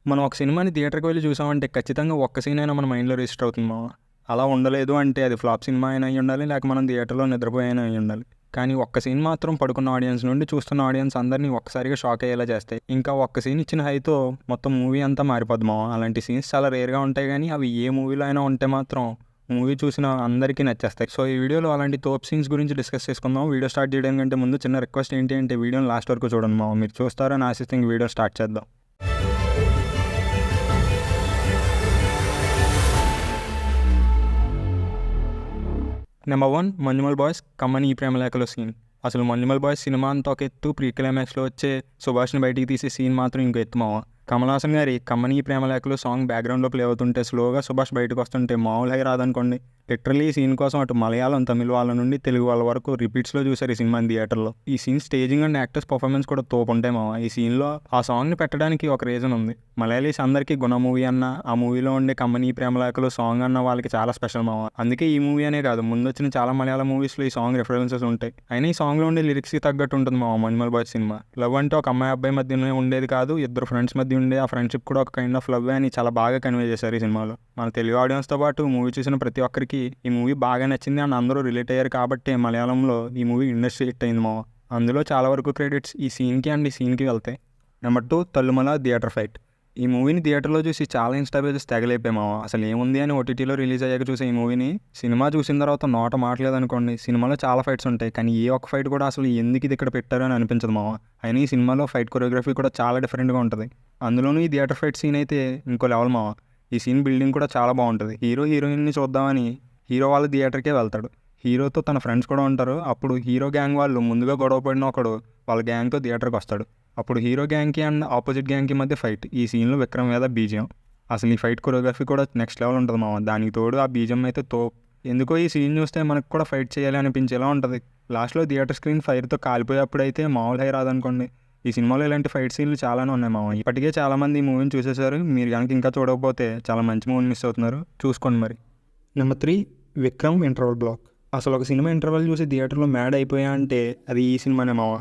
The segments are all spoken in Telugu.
మనం ఒక సినిమాని థియేటర్‌కి వెళ్లి చూసామంటే ఖచ్చితంగా ఒక్క సీన్ అయినా మన మైండ్‌లో రిజిస్టర్ అవుతుంది మామ. అలా ఉండలేదు అంటే అది ఫ్లాప్ సినిమా అయినా అయ్యుండాలి, లేక మనం థియేటర్‌లో నిద్రపోయి అయినా అయ్యుండాలి. కానీ ఒక్క సీన్ మాత్రం పడుకున్న ఆడియన్స్ నుండి చూస్తున్న ఆడియన్స్ అందరినీ ఒక్కసారిగా షాక్ అయ్యేలా చేస్తాయి. ఇంకా ఒక్క సీన్ ఇచ్చిన హైతో మొత్తం మూవీ అంతా మారిపోద్ది మామ. అలాంటి సీన్స్ చాలా రేర్‌గా ఉంటాయి గానీ అవి ఏ మూవీలో అయినా ఉంటే మాత్రం మూవీ చూసిన అందరికీ నచ్చేస్తాయి. సో ఈ వీడియోలో అలాంటి తోపు సీన్స్ గురించి డిస్కస్ చేసుకుందాం. వీడియో స్టార్ట్ చేయడానికంటే ముందు చిన్న రిక్వెస్ట్ ఏంటి అంటే వీడియోని లాస్ట్ వరకు చూడండి మామ. మీరు చూస్తారని ఆశిస్తే ఇంక వీడియో స్టార్ట్ చేద్దాం. నెంబర్ 1 మంజుమల్ బాయ్స్ కమ్మని ఈ ప్రేమలేఖలో సీన్. అసలు మంజుమల్ బాయ్స్ సినిమా అంతా ఒక ఎత్తు, ప్రీ క్లైమాక్స్లో వచ్చే సుభాష్ని బయటికి తీసే సీన్ మాత్రం ఇంకో ఎత్తు మావ. కమల్ హాసన్ గారి కమ్మని ఈ ప్రేమలేఖలో సాంగ్ బ్యాక్గ్రౌండ్లో ప్లే అవుతుంటే స్లోగా సుభాష్ బయటకు వస్తుంటే మామూలు హై రాదనుకోండి. లిటరల్లీ ఈ సీన్ కోసం అటు మలయాళం, తమిళ వాళ్ళ నుండి తెలుగు వాళ్ళ వరకు రిపీట్స్లో చూశారు ఈ సినిమాని థియేటర్లో. ఈ scene staging and actors performance కూడా తోపుంటాయి మావ. ఈ సీన్లో ఆ సాంగ్ని పెట్టడానికి ఒక రీజన్ ఉంది. మలయాళీస్ అందరికీ గుణ మూవీ అన్న, ఆ మూవీలో ఉండే కమ్మని ఈ ప్రేమలేఖలో సాంగ్ అన్న వాళ్ళకి చాలా స్పెషల్ మావ. అందుకే ఈ మూవీ అనే కాదు, ముందు వచ్చిన చాలా మలయాళం మూవీస్లో ఈ సాంగ్ రిఫరెన్సెస్ ఉంటాయి. అయినా ఈ సాంగ్లో ఉండే లిరిక్స్కి తగ్గట్టు ఉంటుంది మావ మంజుమల్ బాయ్స్ సినిమా. లవ్ అంటే ఒక అమ్మాయి అబ్బాయి మధ్యనే ఉండేది కాదు, ఇద్దరు ఫ్రెండ్స్ మధ్య ఉండే ఆ ఫ్రెండ్షిప్ కూడా ఒక కైండ్ ఆఫ్ లవ్ అని చాలా బాగా కన్వే చేశారు ఈ సినిమాలో. మన తెలుగు ఆడియన్స్తో పాటు మూవీ చూసిన ప్రతి ఒక్కరికి ఈ మూవీ బాగా నచ్చింది అండ్ అందరూ రిలేట్ అయ్యారు కాబట్టి మలయాళంలో ఈ మూవీ ఇండస్ట్రీ హిట్ అయింది మావ. అందులో చాలా వరకు క్రెడిట్స్ ఈ సీన్కి అండ్ ఈ సీన్కి వెళ్తాయి. Number 2 Thallumaala theatre fight. ఈ మూవీని థియేటర్లో చూసి చాలా ఇన్స్టా పేజెస్ తెగలేపాయి మావ. అసలు ఏముంది అని ఓటీటీలో రిలీజ్ అయ్యాక చూసే ఈ మూవీని సినిమా చూసిన తర్వాత నోట మాట్లేదనుకోండి. సినిమాలో చాలా ఫైట్స్ ఉంటాయి కానీ ఏ ఒక్క ఫైట్ కూడా అసలు ఎందుకు ఇది ఇక్కడ పెట్టారు అని అనిపించదు మావ. అయినా ఈ సినిమాలో ఫైట్ కొరియోగ్రఫీ కూడా చాలా డిఫరెంట్గా ఉంటుంది. అందులోనూ ఈ థియేటర్ ఫైట్ సీన్ అయితే ఇంకో లెవెల్ మావ. ఈ సీన్ బిల్డింగ్ కూడా చాలా బాగుంటుంది. హీరో హీరోయిన్ని చూద్దామని హీరో వాళ్ళ థియేటర్కే వెళ్తాడు. హీరోతో తన ఫ్రెండ్స్ కూడా ఉంటారు. అప్పుడు హీరో గ్యాంగ్ వాళ్ళు ముందుగా గొడవ పడిన ఒకడు వాళ్ళ గ్యాంగ్తో థియేటర్కి వస్తాడు. అప్పుడు హీరో గ్యాంగ్కి అండ్ ఆపోజిట్ గ్యాంగ్కి మధ్య ఫైట్. ఈ సీన్లో విక్రమ్ మీద బీజియం. అసలు ఈ ఫైట్ కొరియోగ్రఫీ కూడా నెక్స్ట్ లెవెల్ ఉంటుంది మామ. దానికి తోడు ఆ బీజియం అయితే ఎందుకో ఈ సీన్ చూస్తే మనకు కూడా ఫైట్ చేయాలి అనిపించేలా ఉంటుంది. లాస్ట్లో థియేటర్ స్క్రీన్ ఫైర్తో కాలిపోయేప్పుడైతే మామూలు హై రాదనుకోండి. ఈ సినిమాలో ఇలాంటి ఫైట్ సీన్లు చాలానే ఉన్నాయి మామ. ఇప్పటికే చాలామంది ఈ మూవీని చూసేశారు. మీరు కనుక ఇంకా చూడకపోతే చాలా మంచి మూవీని మిస్ అవుతున్నారు, చూసుకోండి మరి. Number 3 Vikram interval block. అసలు ఒక సినిమా ఇంటర్వల్ చూసి థియేటర్లో మ్యాడ్ అయిపోయా అంటే అది ఈ సినిమానే మావ.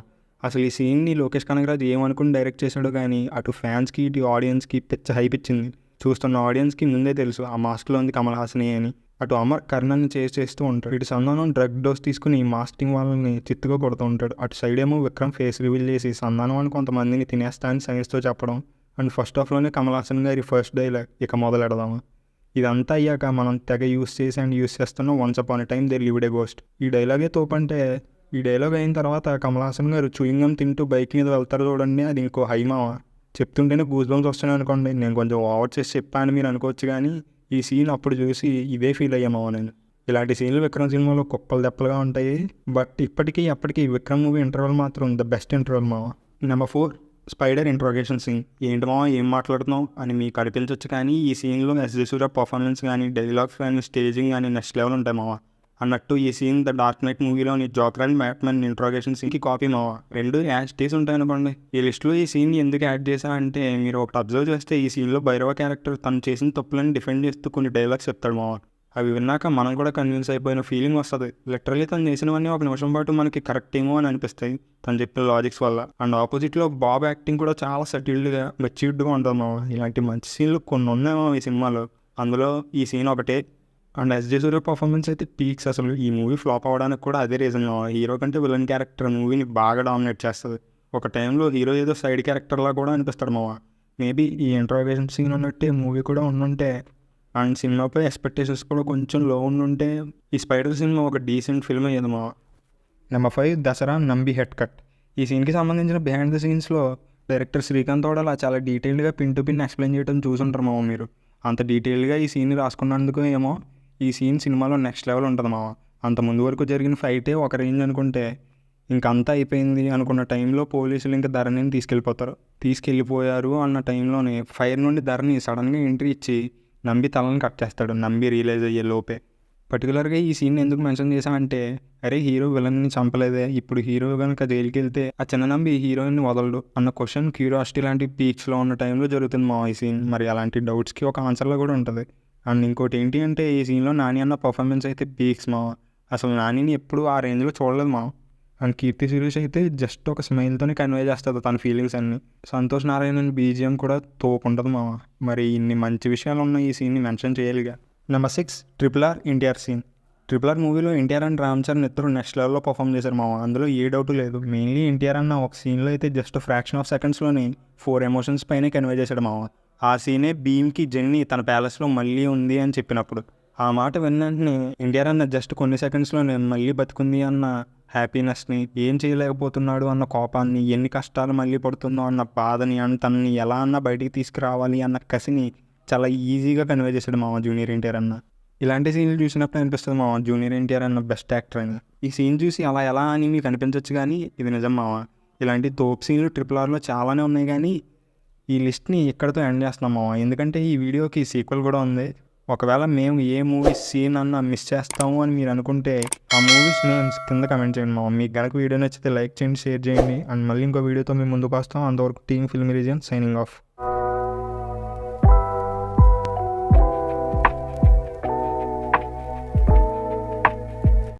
అసలు ఈ సీన్ని లోకేష్ కనగరాజ్ ఏమనుకుని డైరెక్ట్ చేశాడు కానీ అటు ఫ్యాన్స్కి ఇటు ఆడియన్స్కి పిచ్చ హైప్ ఇచ్చింది. చూస్తున్న ఆడియన్స్కి ముందే తెలుసు ఆ మాస్క్లో ఉంది కమల్ హాసనే అని. అటు అమర్ కర్ణన్ని చేస్తూ ఉంటాడు. ఇటు సంధానం డ్రగ్ డోస్ తీసుకుని మాస్కింగ్ వాళ్ళని చిత్తుగా కొడుతూ ఉంటాడు. అటు సైడ్ ఏమో విక్రమ్ ఫేస్ రివీల్ చేసి సంధానం అని కొంతమందిని తినేస్తా అని సైన్స్తో చెప్పడం. అండ్ ఫస్ట్ హాఫ్లోనే కమల్ హాసన్ గారి ఫస్ట్ డైలాగ్ ఇక మొదలెడదాము. ఇదంతా అయ్యాక మనం తెగ యూస్ చేస్తున్నాం once upon a time there lived a ghost. ఈ డైలాగే తోపంటే ఈ డైలాగ్ అయిన తర్వాత కమల్ హాసన్ గారు చూయింగం తింటూ బైక్ మీద వెళ్తారు చూడండి, అది ఇంకో హై మావ. చెప్తుంటేనే గూస్ బంప్స్ వస్తున్నాయి అనుకోండి. నేను కొంచెం ఓవర్ చేసి చెప్పాను మీరు అనుకోవచ్చు కానీ ఈ సీన్ అప్పుడు చూసి ఇదే ఫీల్ అయ్యామావ నేను. ఇలాంటి సీన్లు విక్రమ్ సినిమాలో కుప్పలు దెప్పలుగా ఉంటాయి. బట్ అప్పటికీ విక్రమ్ మూవీ ఇంటర్వల్ మాత్రం ద బెస్ట్ ఇంటర్వల్ మావ. Number 4 Spyder interrogation scene. ఏంటి మావ ఏం మాట్లాడుతున్నావు అని మీకు అనిపించవచ్చు కానీ ఈ సీన్లో ఎస్జే సూర్య పర్ఫార్మెన్స్ కానీ డైలాగ్స్ కానీ స్టేజింగ్ కానీ నెక్స్ట్ లెవెల్ ఉంటాయి మావ. అన్నట్టు ఈ సీన్ ద డార్క్ నైట్ మూవీలోని జోకర్ అండ్ బ్యాట్మెన్ ఇంట్రోగేషన్ సీన్కి కాపీ మావ. రెండు యాడ్స్ ఉంటాయి అనుకోండి. ఈ లిస్టులో ఈ సీన్ ఎందుకు యాడ్ చేశా అంటే మీరు ఒకటి అబ్జర్వ్ చేస్తే ఈ సీన్లో భైరవ క్యారెక్టర్ తను చేసిన తప్పులను డిఫెండ్ చేస్తూ కొన్ని డైలాగ్స్ చెప్తాడు మావ. అవి విన్నాక మనం కూడా కన్విన్స్ అయిపోయిన ఫీలింగ్ వస్తుంది. లిటరల్లీ తను చేసినవన్నీ ఒక నిమిషం పాటు మనకి కరెక్ట్ ఏమో అని అనిపిస్తాయి తను చెప్పిన లాజిక్స్ వల్ల. అండ్ ఆపోజిట్లో బాబ్ యాక్టింగ్ కూడా చాలా సెటిల్డ్గా మెచ్యూర్డ్గా ఉంటుంది మావ. ఇలాంటి మంచి సీన్లు కొన్ని ఉన్నాయేమో ఈ సినిమాలో, అందులో ఈ సీన్ ఒకటే. అండ్ ఎస్జే సూర్య పర్ఫార్మెన్స్ అయితే పీక్స్. అసలు ఈ మూవీ ఫ్లాప్ అవ్వడానికి కూడా అదే రీజన్. హీరో కంటే విలన్ క్యారెక్టర్ మూవీని బాగా డామినేట్ చేస్తుంది. ఒక టైంలో హీరో ఏదో సైడ్ క్యారెక్టర్లా కూడా అనిపిస్తాడు మావ. మేబీ ఈ ఇంట్రోగేషన్ సీన్ ఉన్నట్టే మూవీ కూడా ఉండుంటే అండ్ సినిమాపై ఎక్స్పెక్టేషన్స్ కూడా కొంచెం లో ఉండుంటే ఈ స్పైడర్ సినిమా ఒక డీసెంట్ ఫిల్మ్ అయ్యేది మావ. Number 5 Dasara Nambi head cut. ఈ సీన్కి సంబంధించిన బిహైండ్ ద సీన్స్లో డైరెక్టర్ శ్రీకాంత్ అలా చాలా డీటెయిల్డ్గా పిన్ టు పిన్ ఎక్స్ప్లెయిన్ చేయడం చూసుంటారు మావ మీరు. అంత డీటెయిల్గా ఈ సీన్ రాసుకున్నందుకు ఏమో ఈ సీన్ సినిమాలో నెక్స్ట్ లెవెల్ ఉంటుంది మావ. అంత ముందు వరకు జరిగిన ఫైటే ఒక రేంజ్ అనుకుంటే ఇంకంతా అయిపోయింది అనుకున్న టైంలో పోలీసులు ఇంకా ధరణిని తీసుకెళ్ళిపోయారు అన్న టైంలోనే ఫైర్ నుండి ధరణి సడన్గా ఎంట్రీ ఇచ్చి నంబి తలని కట్ చేస్తాడు. నంబి రియలైజ్ అయ్యే లోపే. పర్టికులర్గా ఈ సీన్ ఎందుకు మెన్షన్ చేశామంటే అరే హీరో విలన్ని చంపలేదే, ఇప్పుడు హీరో కనుక జైలుకి వెళ్తే ఆ చిన్న నంబి హీరోయిన్ని వదలడు అన్న క్వశ్చన్ క్యూరియాసిటీ లాంటి పీక్స్లో ఉన్న టైంలో జరుగుతుంది మా ఈ సీన్. మరి అలాంటి డౌట్స్కి ఒక ఆన్సర్లో కూడా ఉంటుంది. అండ్ ఇంకోటి ఏంటి అంటే ఈ సీన్లో నాని అన్న పర్ఫార్మెన్స్ అయితే పీక్స్ మావ. అసలు నానిని ఎప్పుడు ఆ రేంజ్లో చూడలేదు మావ. అండ్ కీర్తి సురేష్ అయితే జస్ట్ ఒక స్మైల్తోనే కన్వే చేస్తుంది తన ఫీలింగ్స్ అన్ని. సంతోష్ నారాయణన్ బీజిఎం కూడా తోపుంటుంది మామ. మరి ఇన్ని మంచి విషయాలు ఉన్న ఈ సీన్ని మెన్షన్ చేయాలిగా. Number 6 RRR NTR scene. RRR మూవీలో ఎన్టీఆర్ అండ్ రామ్ చరణ్ ఇద్దరు నెక్స్ట్ లెవెల్లో పర్ఫామ్ చేశారు మామ, అందులో ఏ డౌట్ లేదు. మెయిన్లీ ఎన్టీఆర్ అన్న ఒక సీన్లో అయితే జస్ట్ ఫ్రాక్షన్ ఆఫ్ సెకండ్స్లోనే 4 ఎమోషన్స్ పైనే కన్వే చేశాడు మామ. ఆ సీనే భీమ్కి జెన్నీ తన ప్యాలెస్లో మళ్ళీ ఉంది అని చెప్పినప్పుడు. ఆ మాట విన్నంటనే ఎన్టీఆర్ అన్న జస్ట్ కొన్ని సెకండ్స్లోనే మళ్ళీ బతుకుంది అన్న హ్యాపీనెస్ని, ఏం చేయలేకపోతున్నాడు అన్న కోపాన్ని, ఎన్ని కష్టాలు మళ్ళీ పడుతుందో అన్న బాధని, అండ్ తనని ఎలా అన్నా బయటికి తీసుకురావాలి అన్న కసిని చాలా ఈజీగా కన్వే చేశాడు మామ జూనియర్ ఎన్టీఆర్ అన్న. ఇలాంటి సీన్లు చూసినప్పుడు అనిపిస్తుంది మామ జూనియర్ ఎన్టీఆర్ అన్న బెస్ట్ యాక్టర్ అని. ఈ సీన్ చూసి అలా ఎలా అని మీకు అనిపించవచ్చు, కానీ ఇది నిజం మామ. ఇలాంటి తోపు సీన్లు RRRలో చాలానే ఉన్నాయి, కానీ ఈ లిస్ట్ని ఇక్కడితో ఎండ్ చేస్తున్నాం మామ, ఎందుకంటే ఈ వీడియోకి సీక్వెల్ కూడా ఉంది. ఒకవేళ మేము ఏ మూవీస్ సీన్ అన్న మిస్ చేస్తాము అని మీరు అనుకుంటే ఆ మూవీస్ నేమ్స్ కింద కమెంట్ చేయండి మామ. మీకు కనుక వీడియో నచ్చితే లైక్ చేయండి, షేర్ చేయండి. అండ్ మళ్ళీ ఇంకో వీడియోతో మేము ముందుకు వస్తాం. అంతవరకు team film region signing off.